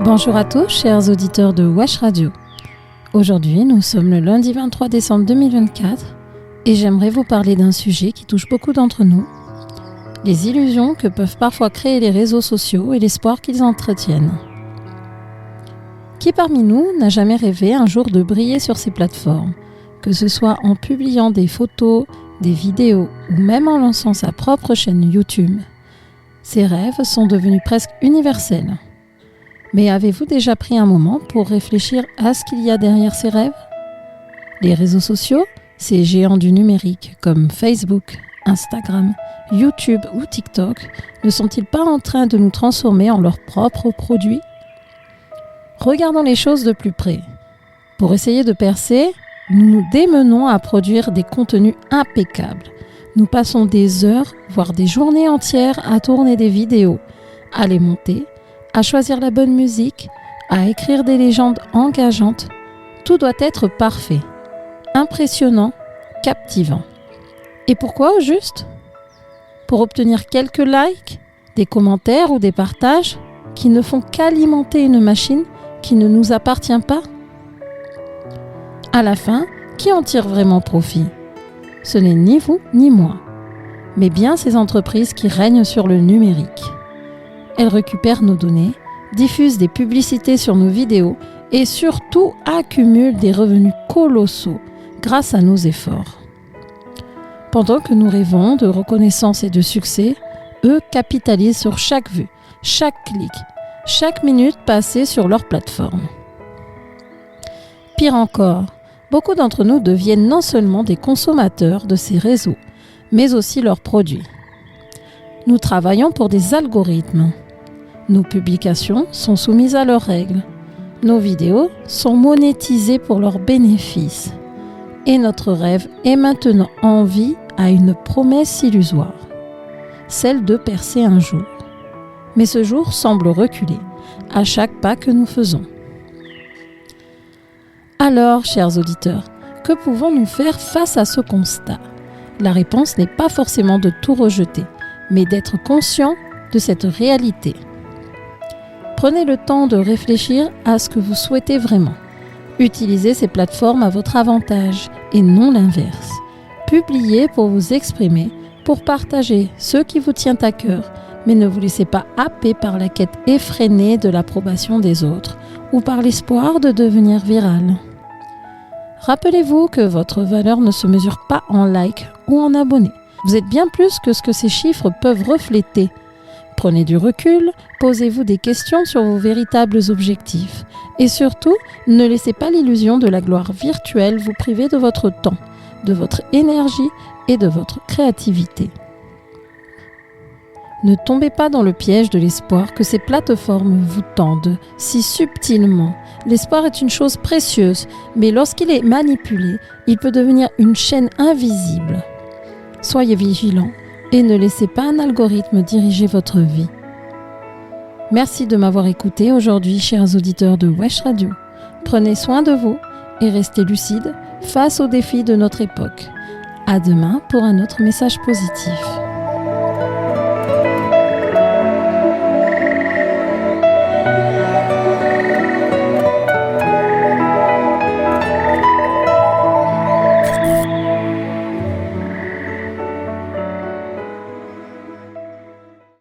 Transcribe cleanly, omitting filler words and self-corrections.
Bonjour à tous, chers auditeurs de Wesh Radio. Aujourd'hui, nous sommes le lundi 23 décembre 2024 et j'aimerais vous parler d'un sujet qui touche beaucoup d'entre nous, les illusions que peuvent parfois créer les réseaux sociaux et l'espoir qu'ils entretiennent. Qui parmi nous n'a jamais rêvé un jour de briller sur ces plateformes, que ce soit en publiant des photos, des vidéos ou même en lançant sa propre chaîne YouTube? Ces rêves sont devenus presque universels. Mais avez-vous déjà pris un moment pour réfléchir à ce qu'il y a derrière ces rêves? Les réseaux sociaux, ces géants du numérique comme Facebook, Instagram, YouTube ou TikTok, ne sont-ils pas en train de nous transformer en leurs propres produits? Regardons les choses de plus près. Pour essayer de percer, nous nous démenons à produire des contenus impeccables. Nous passons des heures, voire des journées entières à tourner des vidéos, à les monter, à choisir la bonne musique, à écrire des légendes engageantes. Tout doit être parfait, impressionnant, captivant. Et pourquoi au juste? Pour obtenir quelques likes, des commentaires ou des partages qui ne font qu'alimenter une machine qui ne nous appartient pas? À la fin, qui en tire vraiment profit? Ce n'est ni vous ni moi, mais bien ces entreprises qui règnent sur le numérique. Elles récupèrent nos données, diffusent des publicités sur nos vidéos et surtout accumulent des revenus colossaux grâce à nos efforts. Pendant que nous rêvons de reconnaissance et de succès, eux capitalisent sur chaque vue, chaque clic, chaque minute passée sur leur plateforme. Pire encore, beaucoup d'entre nous deviennent non seulement des consommateurs de ces réseaux, mais aussi leurs produits. Nous travaillons pour des algorithmes. Nos publications sont soumises à leurs règles. Nos vidéos sont monétisées pour leurs bénéfices. Et notre rêve est maintenant en vie à une promesse illusoire, celle de percer un jour. Mais ce jour semble reculer à chaque pas que nous faisons. Alors, chers auditeurs, que pouvons-nous faire face à ce constat? La réponse n'est pas forcément de tout rejeter, mais d'être conscient de cette réalité. Prenez le temps de réfléchir à ce que vous souhaitez vraiment. Utilisez ces plateformes à votre avantage et non l'inverse. Publiez pour vous exprimer, pour partager ce qui vous tient à cœur, mais ne vous laissez pas happer par la quête effrénée de l'approbation des autres ou par l'espoir de devenir viral. Rappelez-vous que votre valeur ne se mesure pas en likes ou en abonnés. Vous êtes bien plus que ce que ces chiffres peuvent refléter. Prenez du recul, posez-vous des questions sur vos véritables objectifs. Et surtout, ne laissez pas l'illusion de la gloire virtuelle vous priver de votre temps, de votre énergie et de votre créativité. Ne tombez pas dans le piège de l'espoir que ces plateformes vous tendent si subtilement. L'espoir est une chose précieuse, mais lorsqu'il est manipulé, il peut devenir une chaîne invisible. Soyez vigilants et ne laissez pas un algorithme diriger votre vie. Merci de m'avoir écouté aujourd'hui, chers auditeurs de Wesh Radio. Prenez soin de vous et restez lucides face aux défis de notre époque. À demain pour un autre message positif.